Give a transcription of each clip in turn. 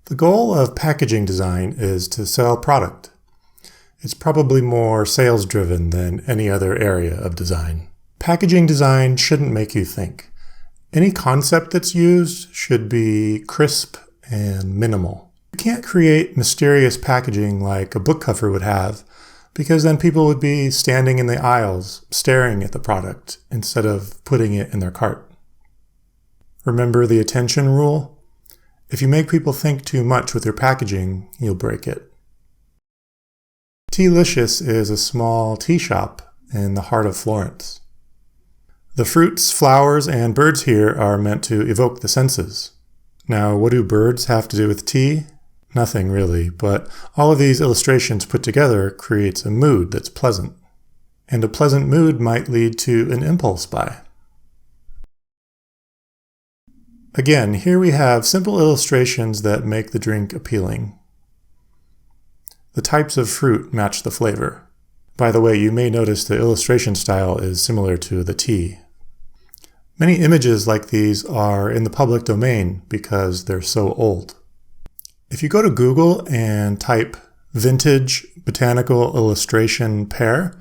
The goal of packaging design is to sell product. It's probably more sales-driven than any other area of design. Packaging design shouldn't make you think. Any concept that's used should be crisp and minimal. You can't create mysterious packaging like a book cover would have, because then people would be standing in the aisles staring at the product instead of putting it in their cart. Remember the attention rule? If you make people think too much with your packaging, you'll break it. Tealicious is a small tea shop in the heart of Florence. The fruits, flowers, and birds here are meant to evoke the senses. Now, what do birds have to do with tea? Nothing really, but all of these illustrations put together creates a mood that's pleasant. And a pleasant mood might lead to an impulse buy. Again, here we have simple illustrations that make the drink appealing. The types of fruit match the flavor. By the way, you may notice the illustration style is similar to the tea. Many images like these are in the public domain because they're so old. If you go to Google and type vintage botanical illustration pear,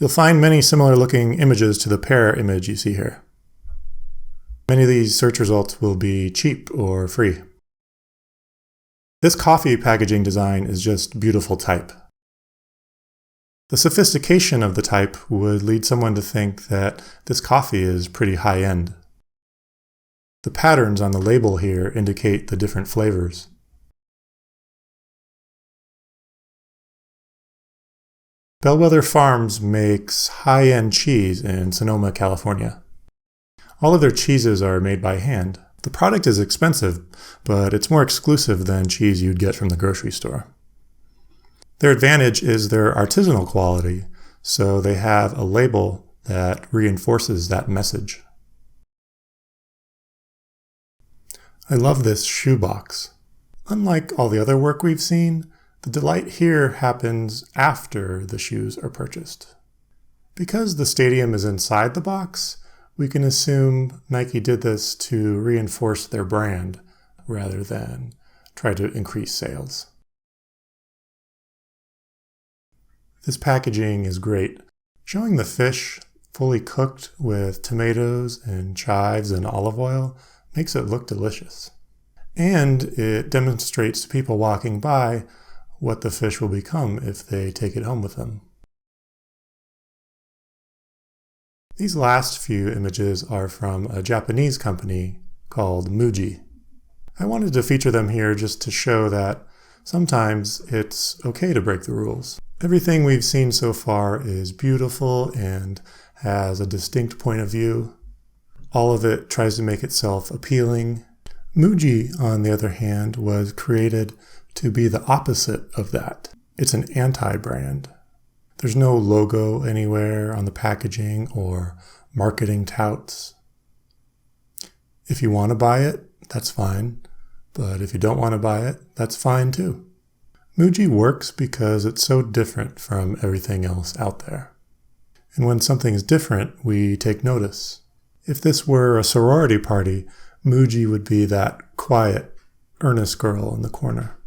you'll find many similar looking images to the pear image you see here. Many of these search results will be cheap or free. This coffee packaging design is just beautiful type. The sophistication of the type would lead someone to think that this coffee is pretty high-end. The patterns on the label here indicate the different flavors. Bellwether Farms makes high-end cheese in Sonoma, California. All of their cheeses are made by hand. The product is expensive, but it's more exclusive than cheese you'd get from the grocery store. Their advantage is their artisanal quality, so they have a label that reinforces that message. I love this shoebox. Unlike all the other work we've seen, the delight here happens after the shoes are purchased. Because the stadium is inside the box, we can assume Nike did this to reinforce their brand rather than try to increase sales. This packaging is great. Showing the fish fully cooked with tomatoes and chives and olive oil makes it look delicious. And it demonstrates to people walking by what the fish will become if they take it home with them. These last few images are from a Japanese company called Muji. I wanted to feature them here just to show that sometimes it's okay to break the rules. Everything we've seen so far is beautiful and has a distinct point of view. All of it tries to make itself appealing. Muji, on the other hand, was created to be the opposite of that. It's an anti-brand. There's no logo anywhere on the packaging or marketing touts. If you want to buy it, that's fine. But if you don't want to buy it, that's fine too. Muji works because it's so different from everything else out there. And when something's different, we take notice. If this were a sorority party, Muji would be that quiet, earnest girl in the corner.